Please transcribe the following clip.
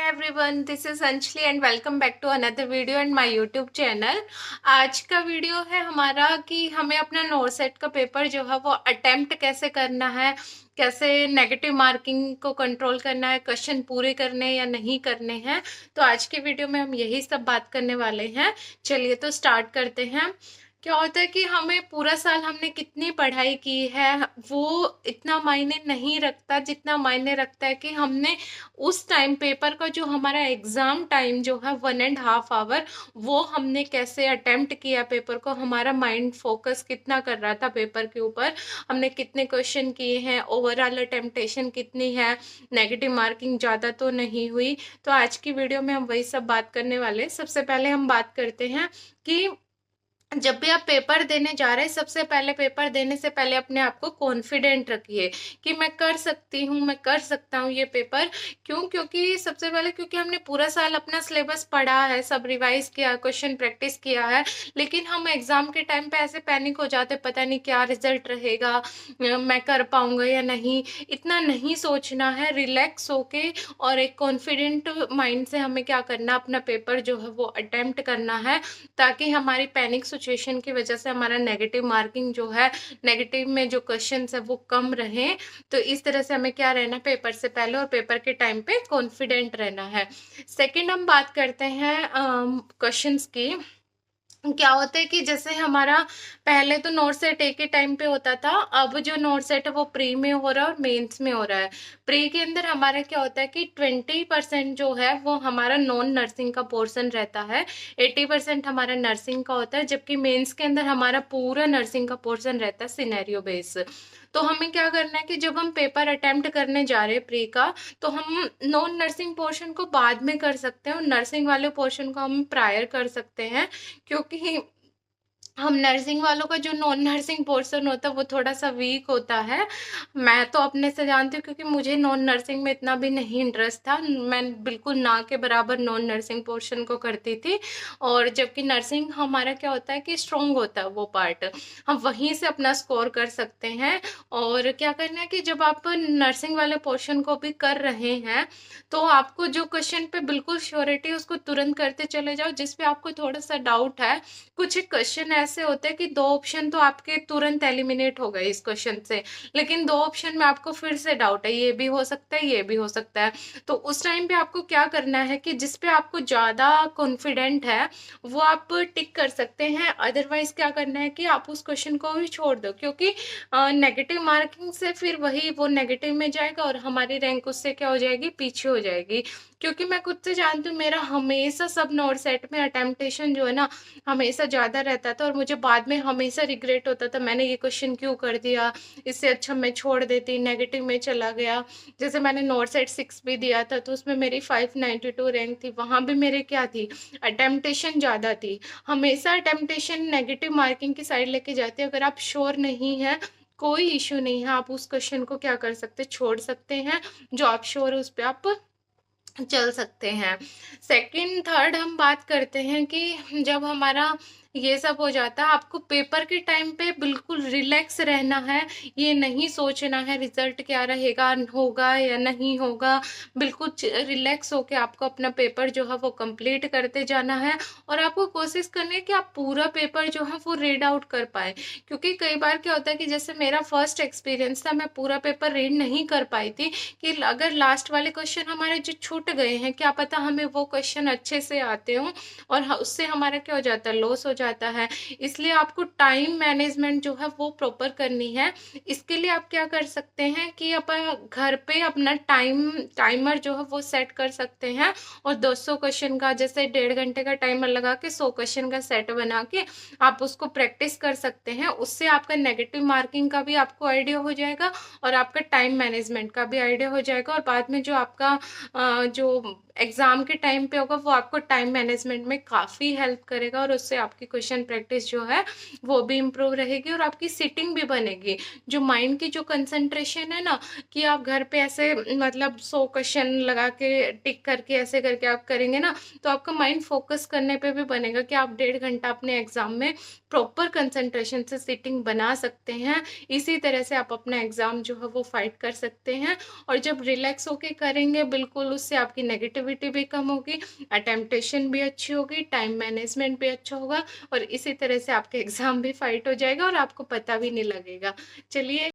Everyone, this is Anjali and welcome back to another video and my YouTube channel. आज का video है हमारा कि हमें अपना नोट सेट का पेपर जो है वो अटेम्प्ट कैसे करना है, कैसे नेगेटिव मार्किंग को कंट्रोल करना है, क्वेश्चन पूरे करने या नहीं करने हैं। तो आज के वीडियो में हम यही सब बात करने वाले हैं। चलिए तो स्टार्ट करते हैं। क्या होता है कि हमें पूरा साल हमने कितनी पढ़ाई की है वो इतना मायने नहीं रखता, जितना मायने रखता है कि हमने उस टाइम पेपर का जो हमारा एग्जाम टाइम जो है 1.5 आवर, वो हमने कैसे अटेम्प्ट किया पेपर को, हमारा माइंड फोकस कितना कर रहा था पेपर के ऊपर, हमने कितने क्वेश्चन किए हैं, ओवरऑल अटेम्प्टेशन कितनी है, नेगेटिव मार्किंग ज़्यादा तो नहीं हुई। तो आज की वीडियो में हम वही सब बात करने वाले हैं। सबसे पहले हम बात करते हैं कि जब भी आप पेपर देने जा रहे हैं, सबसे पहले पेपर देने से पहले अपने आप को कॉन्फिडेंट रखिए कि मैं कर सकती हूँ, मैं कर सकता हूँ ये पेपर। क्यों? क्योंकि सबसे पहले क्योंकि हमने पूरा साल अपना सिलेबस पढ़ा है, सब रिवाइज किया, क्वेश्चन प्रैक्टिस किया है, लेकिन हम एग्जाम के टाइम पे ऐसे पैनिक हो जाते, पता नहीं क्या रिजल्ट रहेगा, मैं कर पाऊंगा या नहीं। इतना नहीं सोचना है, रिलैक्स होके और एक कॉन्फिडेंट माइंड से हमें क्या करना, अपना पेपर जो है वो अटेम्प्ट करना है, ताकि हमारी पैनिक सिचुएशन की वजह से हमारा नेगेटिव मार्किंग जो है, नेगेटिव में जो क्वेश्चंस है वो कम रहे। तो इस तरह से हमें क्या रहना, पेपर से पहले और पेपर के टाइम पे कॉन्फिडेंट रहना है। सेकंड हम बात करते हैं क्वेश्चंस की। क्या होता है कि जैसे हमारा पहले तो नोट सेट एक ही टाइम पे होता था, अब जो नोट सेट है वो प्री में हो रहा है और मेंस में हो रहा है। प्री के अंदर हमारा क्या होता है कि 20% जो है वो हमारा नॉन नर्सिंग का पोर्शन रहता है, 80% हमारा नर्सिंग का होता है, जबकि मेंस के अंदर हमारा पूरा नर्सिंग का पोर्शन रहता है सिनेरियो बेस। तो हमें क्या करना है कि जब हम पेपर अटेम्प्ट करने जा रहे हैं प्री का, तो हम नॉन नर्सिंग पोर्शन को बाद में कर सकते हैं और नर्सिंग वाले पोर्शन को हम प्रायर कर सकते हैं। क्योंकि हम नर्सिंग वालों का जो नॉन नर्सिंग पोर्शन होता है वो थोड़ा सा वीक होता है। मैं तो अपने से जानती हूँ, क्योंकि मुझे नॉन नर्सिंग में इतना भी नहीं इंटरेस्ट था, मैं बिल्कुल ना के बराबर नॉन नर्सिंग पोर्शन को करती थी। और जबकि नर्सिंग हमारा क्या होता है कि स्ट्रॉन्ग होता है वो पार्ट, हम वहीं से अपना स्कोर कर सकते हैं। और क्या करना है कि जब आप नर्सिंग वाले पोर्शन को भी कर रहे हैं, तो आपको जो क्वेश्चन पे बिल्कुल श्योरिटी उसको तुरंत करते चले जाओ, जिसपे आपको थोड़ा सा डाउट है। कुछ क्वेश्चन ऐसे होते हैं कि दो ऑप्शन तो आपके तुरंत एलिमिनेट हो गए इस क्वेश्चन से, लेकिन दो ऑप्शन में आपको फिर से डाउट है, ये भी हो सकता है, ये भी हो सकता है। तो उस टाइम पे आपको क्या करना है कि जिस पे आपको ज़्यादा कॉन्फिडेंट है वो आप टिक कर सकते हैं, अदरवाइज क्या करना है कि आप उस क्वेश्चन को भी छोड़ दो, क्योंकि नेगेटिव मार्किंग से फिर वही वो नेगेटिव में जाएगा और हमारी रैंक उससे क्या हो जाएगी, पीछे हो जाएगी। क्योंकि मैं खुद से जानती हूँ, मेरा हमेशा सब नोट सेट में अटेम्प्टेशन जो है ना, हमेशा ज़्यादा रहता था और मुझे बाद में हमेशा रिग्रेट होता था, मैंने ये क्वेश्चन क्यों कर दिया, इससे अच्छा मैं छोड़ देती, नेगेटिव में चला गया। जैसे मैंने नोट सेट 6 भी दिया था, तो उसमें मेरी 592 रैंक थी, वहाँ भी मेरे क्या थी, अटेम्प्टेशन ज़्यादा थी। हमेशा अटेम्प्टेशन नेगेटिव मार्किंग की साइड लेके जाती है। अगर आप श्योर नहीं है, कोई इश्यू नहीं है, आप उस क्वेश्चन को क्या कर सकते, छोड़ सकते हैं, जो आप श्योर है उस पर आप चल सकते हैं। सेकंड थर्ड हम बात करते हैं कि जब हमारा ये सब हो जाता है, आपको पेपर के टाइम पे बिल्कुल रिलैक्स रहना है, ये नहीं सोचना है रिजल्ट क्या रहेगा, होगा या नहीं होगा। बिल्कुल रिलैक्स होके आपको अपना पेपर जो है वो कंप्लीट करते जाना है, और आपको कोशिश करनी है कि आप पूरा पेपर जो है वो रीड आउट कर पाए। क्योंकि कई बार क्या होता है कि जैसे मेरा फर्स्ट एक्सपीरियंस था, मैं पूरा पेपर रीड नहीं कर पाई थी, कि अगर लास्ट वाले क्वेश्चन हमारे जो छूट गए हैं, क्या पता हमें वो क्वेश्चन अच्छे से आते हों, और उससे हमारा क्या हो जाता है, लॉस हो जाता है। इसलिए आपको टाइम मैनेजमेंट जो है वो प्रॉपर करनी है। इसके लिए आप क्या कर सकते हैं कि अपन घर पे अपना टाइमर जो है वो सेट कर सकते हैं, और 200 क्वेश्चन का, जैसे 1.5 घंटे का टाइमर लगा के 100 क्वेश्चन का सेट बना के आप उसको प्रैक्टिस कर सकते हैं। उससे आपका नेगेटिव मार्किंग का भी आपको आइडिया हो जाएगा और आपका टाइम मैनेजमेंट का भी आइडिया हो जाएगा, और बाद में जो आपका जो एग्ज़ाम के टाइम पे होगा वो आपको टाइम मैनेजमेंट में काफ़ी हेल्प करेगा, और उससे आपकी क्वेश्चन प्रैक्टिस जो है वो भी इम्प्रूव रहेगी और आपकी सिटिंग भी बनेगी। जो माइंड की जो कंसंट्रेशन है ना, कि आप घर पे ऐसे मतलब 100 क्वेश्चन लगा के टिक करके ऐसे करके आप करेंगे ना, तो आपका माइंड फोकस करने पे भी बनेगा कि आप 1.5 घंटा अपने एग्जाम में प्रॉपर कंसंट्रेशन से सिटिंग बना सकते हैं। इसी तरह से आप अपना एग्जाम जो है वो फाइट कर सकते हैं। और जब रिलैक्स होके करेंगे बिल्कुल, उससे आपकी नेगेटिविटी भी कम होगी, अटेम्पटेशन भी अच्छी होगी, टाइम मैनेजमेंट भी अच्छा होगा और इसी तरह से आपके एग्जाम भी फाइट हो जाएगा और आपको पता भी नहीं लगेगा। चलिए